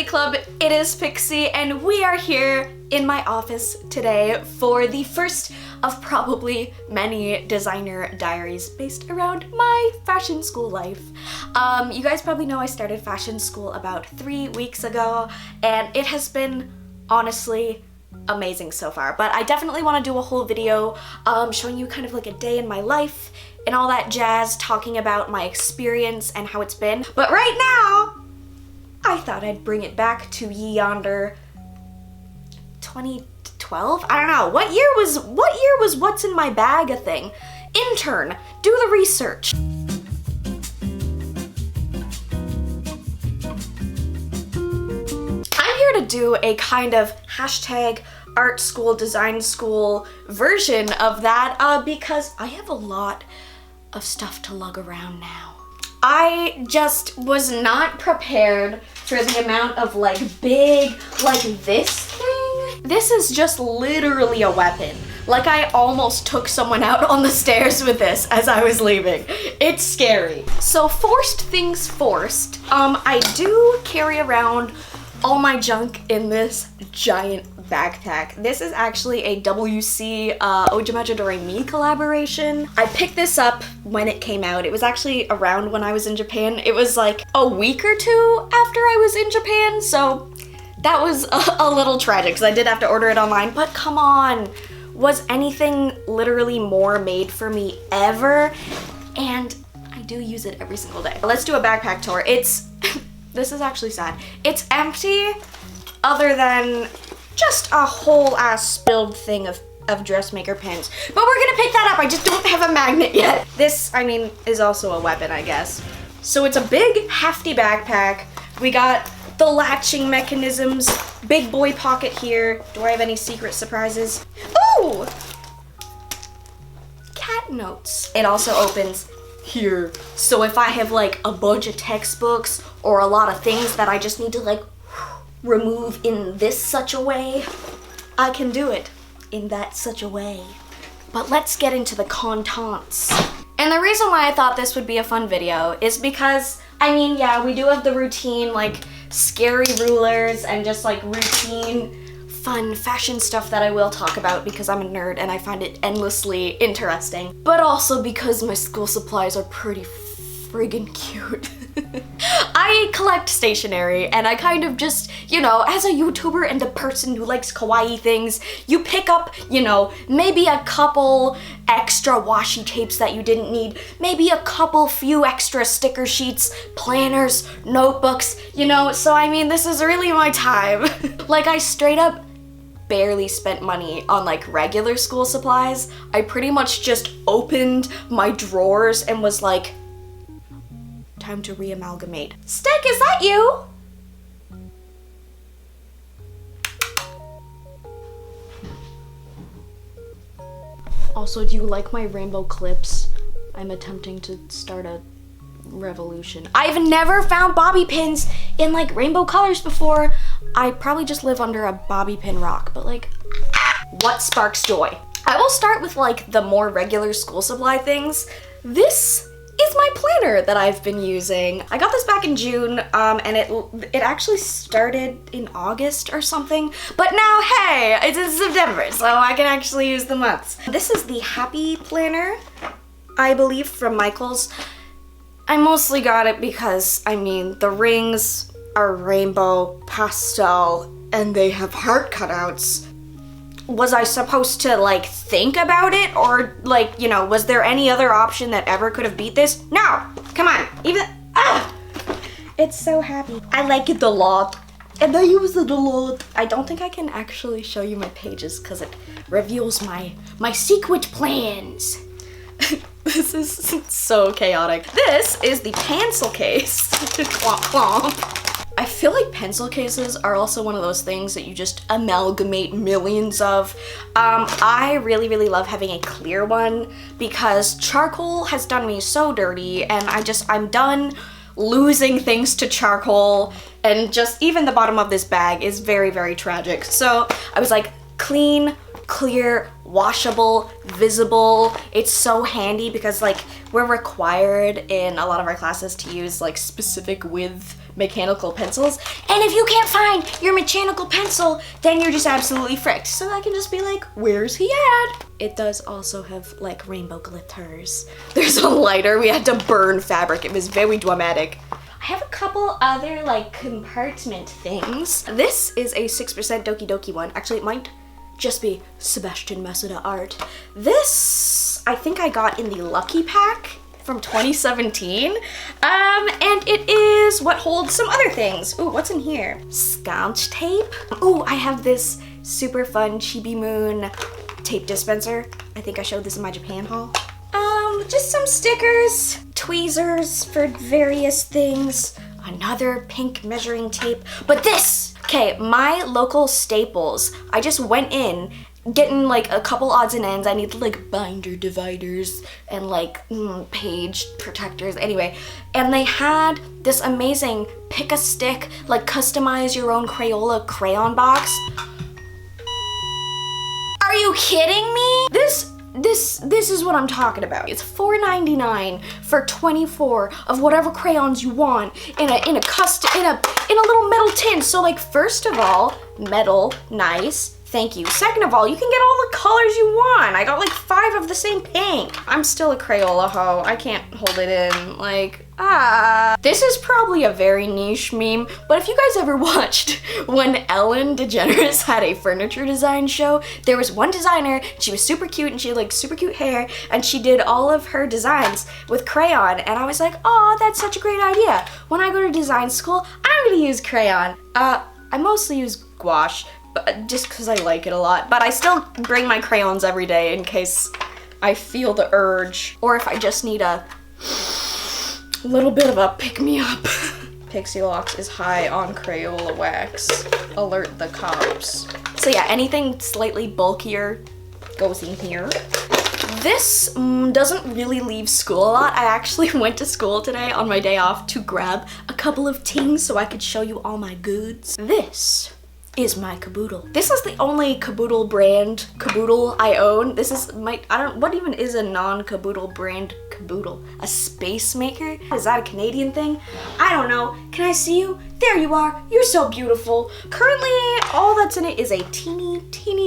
Club, it is Pixie, and we are here in my office today for the first of probably many designer diaries based around my fashion school life. You guys probably know I started fashion school about 3 weeks ago, and it has been honestly amazing so far, but I definitely want to do a whole video showing you kind of like a day in my life and all that jazz, talking about my experience and how it's been. But right now, I thought I'd bring it back to yonder 2012? I don't know. What year was What's in My Bag a thing? Intern, do the research. I'm here to do a kind of hashtag art school, design school version of that because I have a lot of stuff to lug around now. I just was not prepared for the amount of like big, like this thing. This is just literally a weapon. Like I almost took someone out on the stairs with this as I was leaving. It's scary. So first things first, I do carry around all my junk in this giant backpack. This is actually a WC Ojamaja Doremi collaboration. I picked this up when it came out. It was actually around when I was in Japan. It was like a week or two after I was in Japan, so that was a little tragic because I did have to order it online, but come on. Was anything literally more made for me ever? And I do use it every single day. Let's do a backpack tour. It's, this is actually sad. It's empty other than just a whole ass spilled thing of dressmaker pins. But we're gonna pick that up. I just don't have a magnet yet. This, I mean, is also a weapon, I guess. So it's a big, hefty backpack. We got the latching mechanisms, big boy pocket here. Do I have any secret surprises? Ooh! Cat notes. It also opens here. So if I have like a bunch of textbooks or a lot of things that I just need to like remove in this such a way, I can do it in that such a way. But let's get into the contents. And the reason why I thought this would be a fun video is because, I mean, yeah, we do have the routine, like scary rulers and just like routine fun fashion stuff that I will talk about because I'm a nerd and I find it endlessly interesting, but also because my school supplies are pretty friggin' cute. I collect stationery and I kind of just, you know, as a YouTuber and a person who likes kawaii things, you pick up, you know, maybe a couple extra washi tapes that you didn't need, maybe a couple few extra sticker sheets, planners, notebooks, you know, so I mean, this is really my time. Like I straight up barely spent money on like regular school supplies. I pretty much just opened my drawers and was like, time to re-amalgamate. Stick, is that you? Also, do you like my rainbow clips? I'm attempting to start a revolution. I've never found bobby pins in like rainbow colors before. I probably just live under a bobby pin rock, but like, what sparks joy? I will start with like the more regular school supply things. This is my planner that I've been using. I got this back in June, and it actually started in August or something. But now, hey, it's in September, so I can actually use the months. This is the Happy Planner, I believe, from Michaels. I mostly got it because, I mean, the rings are rainbow pastel, and they have heart cutouts. Was I supposed to like think about it, or like, you know, was there any other option that ever could have beat this? No, come on, even, it's so happy. I like it a lot, and I use it a lot. I don't think I can actually show you my pages because it reveals my secret plans. This is so chaotic. This is the pencil case. Clomp, clomp. I feel like pencil cases are also one of those things that you just amalgamate millions of. I really, really love having a clear one because charcoal has done me so dirty, and I'm done losing things to charcoal, and just even the bottom of this bag is very, very tragic. So I was like, clean, clear, washable, visible. It's so handy because like we're required in a lot of our classes to use like specific width mechanical pencils. And if you can't find your mechanical pencil, then you're just absolutely fricked. So I can just be like, where's he at? It does also have like rainbow glitters. There's a lighter. We had to burn fabric. It was very dramatic. I have a couple other like compartment things. This is a 6% Doki Doki one. Actually, it might just be Sebastian Masuda art. This, I think I got in the Lucky Pack from 2017. And it is what holds some other things. Ooh, what's in here? Scotch tape. Ooh, I have this super fun Chibi Moon tape dispenser. I think I showed this in my Japan haul. Just some stickers, tweezers for various things, another pink measuring tape. But this, okay, my local Staples, I just went in getting like a couple odds and ends. I needed like binder dividers and like page protectors, anyway. And they had this amazing pick a stick, like customize your own Crayola crayon box. Are you kidding me? This is what I'm talking about. It's $4.99 for 24 of whatever crayons you want in a little metal tin. So like, first of all, metal, nice. Thank you. Second of all, you can get all the colors you want. I got like 5 of the same pink. I'm still a Crayola hoe. I can't hold it in. Like, This is probably a very niche meme, but if you guys ever watched when Ellen DeGeneres had a furniture design show, there was one designer, she was super cute and she had like super cute hair, and she did all of her designs with crayon, and I was like, oh, that's such a great idea. When I go to design school, I'm gonna use crayon. I mostly use gouache, just because I like it a lot, but I still bring my crayons every day in case I feel the urge, or if I just need a little bit of a pick-me-up. Pixie Locks is high on Crayola wax. Alert the cops. So yeah, anything slightly bulkier goes in here. This doesn't really leave school a lot. I actually went to school today on my day off to grab a couple of things so I could show you all my goods. This is my caboodle. This is the only caboodle brand caboodle I own. This is what even is a non-caboodle brand caboodle? A space maker? Is that a Canadian thing? I don't know. Can I see you? There you are. You're so beautiful. Currently, all that's in it is a teeny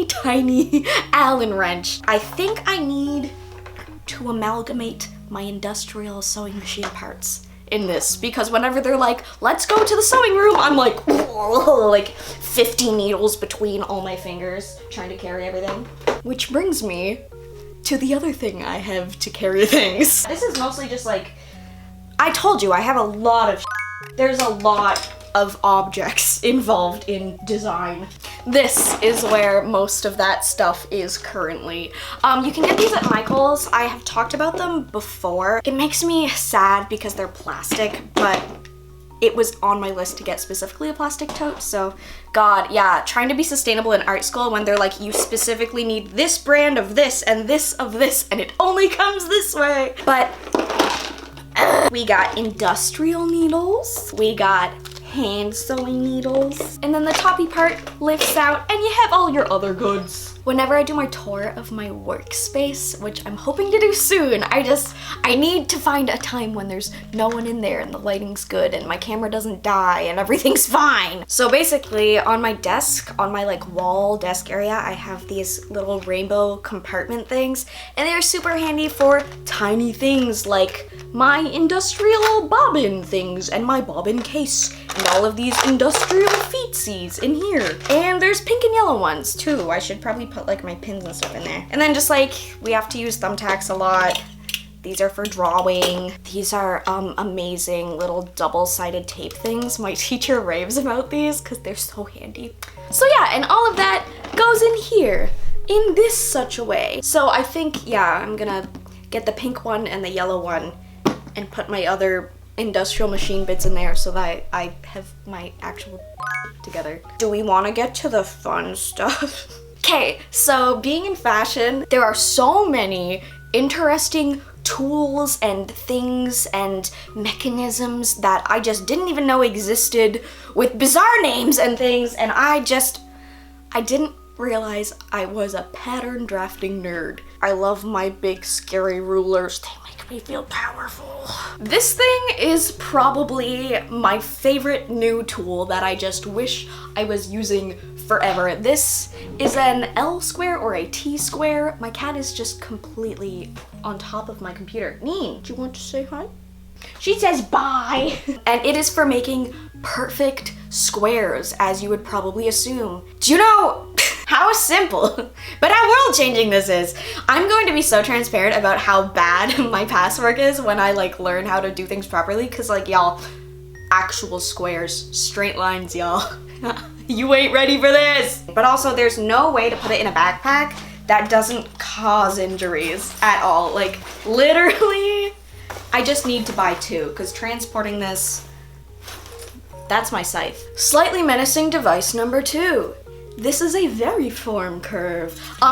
tiny Allen wrench. I think I need to amalgamate my industrial sewing machine parts in this, because whenever they're like, let's go to the sewing room, I'm like, like 50 needles between all my fingers trying to carry everything. Which brings me to the other thing I have to carry things. This is mostly just like, I told you I have a lot of there's a lot of objects involved in design. This is where most of that stuff is currently. You can get these at Michael's. I have talked about them before. It makes me sad because they're plastic, but it was on my list to get specifically a plastic tote, so God, yeah, trying to be sustainable in art school when they're like, you specifically need this brand of this and this of this, and it only comes this way. But we got industrial needles, we got hand sewing needles, and then the toppy part lifts out and you have all your other goods. Whenever I do my tour of my workspace, which I'm hoping to do soon, I need to find a time when there's no one in there and the lighting's good and my camera doesn't die and everything's fine. So basically on my desk, on my like wall desk area, I have these little rainbow compartment things, and they're super handy for tiny things like my industrial bobbin things and my bobbin case and all of these industrial feetsies in here. And there's pink and yellow ones too. I should probably put like my pins and stuff in there. And then just like, we have to use thumbtacks a lot. These are for drawing. These are amazing little double-sided tape things. My teacher raves about these because they're so handy. So yeah, and all of that goes in here in this such a way. So I think, yeah, I'm gonna get the pink one and the yellow one and put my other industrial machine bits in there so that I have my actual together. Do we want to get to the fun stuff? Okay, so being in fashion, there are so many interesting tools and things and mechanisms that I just didn't even know existed with bizarre names and things, and I didn't realize I was a pattern drafting nerd. I love my big scary rulers. They make me feel powerful. This thing is probably my favorite new tool that I just wish I was using forever. This is an L square or a T square. My cat is just completely on top of my computer. Neen, do you want to say hi? She says bye. And it is for making perfect squares, as you would probably assume. Do you know how simple but how world-changing this is? I'm going to be so transparent about how bad my past work is when I like learn how to do things properly, because like y'all, actual squares, straight lines, y'all. You ain't ready for this. But also there's no way to put it in a backpack that doesn't cause injuries at all. Like literally, I just need to buy 2 because transporting this, that's my scythe. Slightly menacing device number 2. This is a variform curve.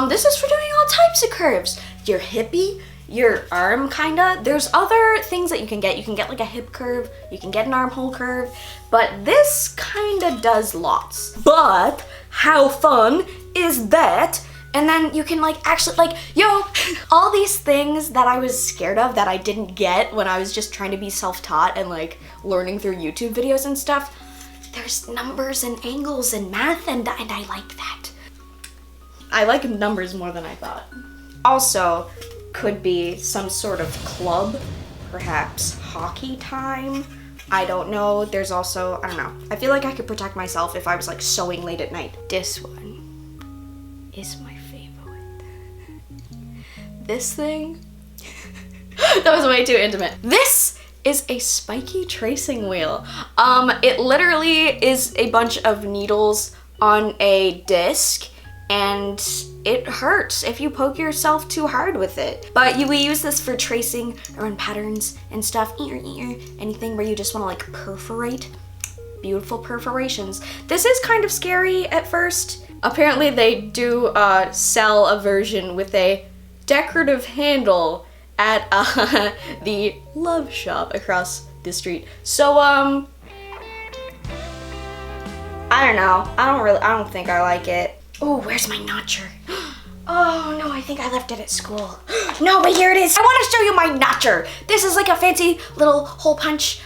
This is for doing all types of curves. Your hippie, your arm kinda. There's other things that you can get. You can get like a hip curve, you can get an armhole curve, but this kinda does lots. But how fun is that? And then you can like actually like, yo, all these things that I was scared of that I didn't get when I was just trying to be self-taught and like learning through YouTube videos and stuff. There's numbers and angles and math and I like that. I like numbers more than I thought. Also, could be some sort of club, perhaps hockey time. I don't know. There's also, I don't know. I feel like I could protect myself if I was like sewing late at night. This one is my favorite. This thing, that was way too intimate. This is a spiky tracing wheel. It literally is a bunch of needles on a disc, and it hurts if you poke yourself too hard with it. But we use this for tracing around patterns and stuff. Anything where you just want to like perforate. Beautiful perforations. This is kind of scary at first. Apparently they do sell a version with a decorative handle at the Love Shop across the street. So I don't know. I don't think I like it. Oh, where's my notcher? Oh no, I think I left it at school. No, but here it is. I want to show you my notcher. This is like a fancy little hole punch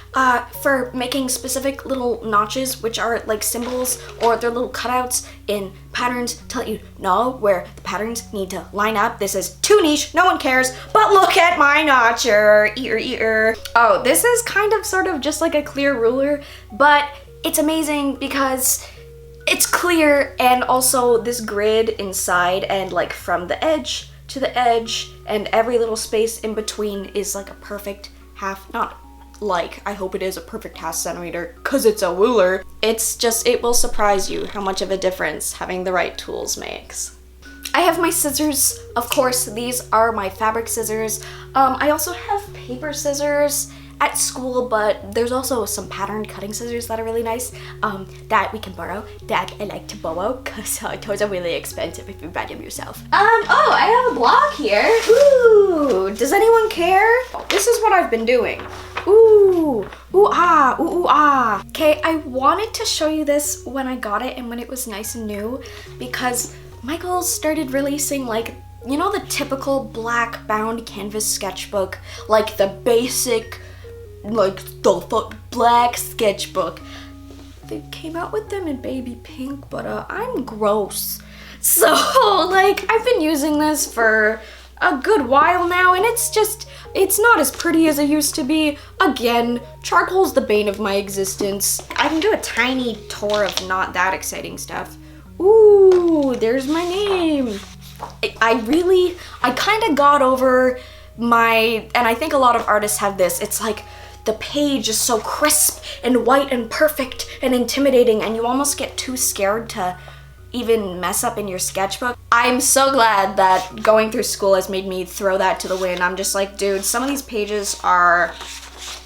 for making specific little notches, which are like symbols or they're little cutouts in patterns to let you know where the patterns need to line up. This is too niche, no one cares, but look at my notcher. Oh, this is kind of sort of just like a clear ruler, but it's amazing because it's clear, and also this grid inside and like from the edge to the edge and every little space in between is like a perfect half, not like, I hope it is a perfect half centimeter because it's a ruler. It's just, it will surprise you how much of a difference having the right tools makes. I have my scissors, of course, these are my fabric scissors. I also have paper scissors at school, but there's also some pattern cutting scissors that are really nice that we can borrow, that I like to borrow because those are really expensive if you buy them yourself. Oh, I have a block here. Ooh, does anyone care? This is what I've been doing. Ooh, ooh, ah, ooh, ooh, ah. Okay, I wanted to show you this when I got it and when it was nice and new because Michael started releasing like, you know, the typical black bound canvas sketchbook, like the basic, like the black sketchbook. They came out with them in baby pink, but I'm gross. So like I've been using this for a good while now and it's not as pretty as it used to be. Again, charcoal's the bane of my existence. I can do a tiny tour of not that exciting stuff. Ooh, there's my name. I kind of got over my, and I think a lot of artists have this, it's like the page is so crisp and white and perfect and intimidating and you almost get too scared to even mess up in your sketchbook. I'm so glad that going through school has made me throw that to the wind. I'm just like, dude, some of these pages are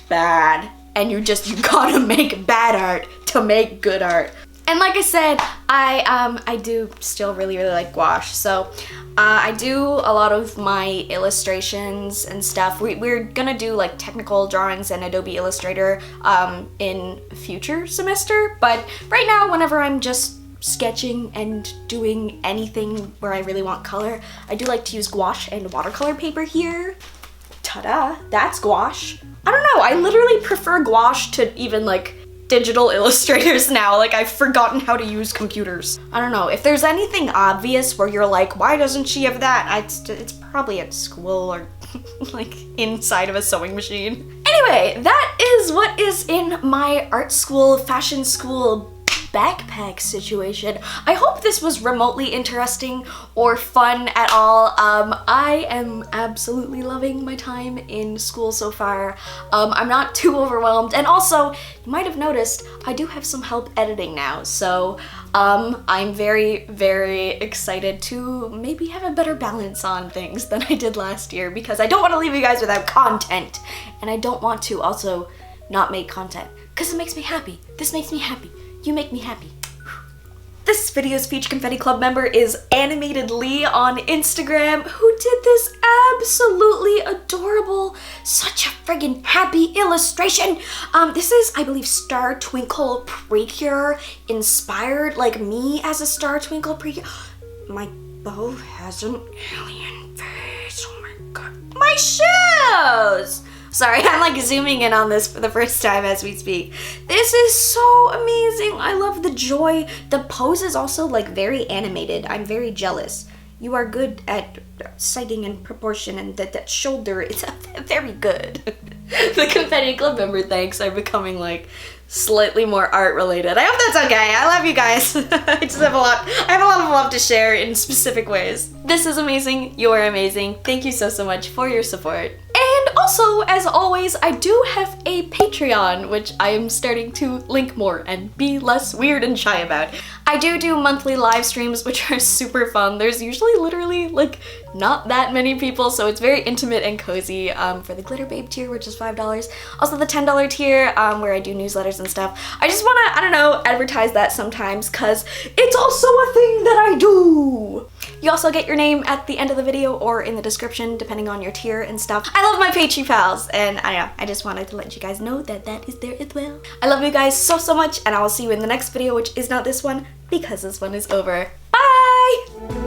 bad and you gotta make bad art to make good art. And like I said, I do still really like gouache, so I do a lot of my illustrations and stuff. We're gonna do like technical drawings and Adobe Illustrator in future semester, but right now whenever I'm just sketching and doing anything where I really want color, I do like to use gouache and watercolor paper here. Ta-da, that's gouache. I don't know, I literally prefer gouache to even like digital illustrators now. Like, I've forgotten how to use computers. I don't know, if there's anything obvious where you're like, why doesn't she have that? It's probably at school or like inside of a sewing machine. Anyway, that is what is in my art school, fashion school backpack situation. I hope this was remotely interesting or fun at all. I am absolutely loving my time in school so far. I'm not too overwhelmed, and also, you might have noticed, I do have some help editing now, so I'm very, very excited to maybe have a better balance on things than I did last year, because I don't want to leave you guys without content, and I don't want to also not make content, because it makes me happy. This makes me happy. You make me happy. This video's Peach Confetti Club member is Animated Lee on Instagram, who did this absolutely adorable, such a friggin' happy illustration. This is, I believe, Star Twinkle Precure inspired, like me as a Star Twinkle Precure. My bow has an alien face, oh my god. My shoes! Sorry, I'm like zooming in on this for the first time as we speak. This is so amazing. I love the joy. The pose is also like very animated. I'm very jealous. You are good at sighting and proportion, and that shoulder is very good. The Confetti Club member thanks are becoming like slightly more art related. I hope that's okay. I love you guys. I just have a lot of love to share in specific ways. This is amazing. You're amazing. Thank you so much for your support. And also, as always, I do have a Patreon, which I am starting to link more and be less weird and shy about. I do monthly live streams, which are super fun. There's usually literally like not that many people, so it's very intimate and cozy. For the Glitter Babe tier, which is $5. Also the $10 tier, where I do newsletters and stuff. I just wanna, I don't know, advertise that sometimes, cause it's also a thing that I do. You also get your name at the end of the video or in the description, depending on your tier and stuff. I love my Patreon pals, and I just wanted to let you guys know that that is there as well. I love you guys so much, and I will see you in the next video, which is not this one, because this one is over. Bye!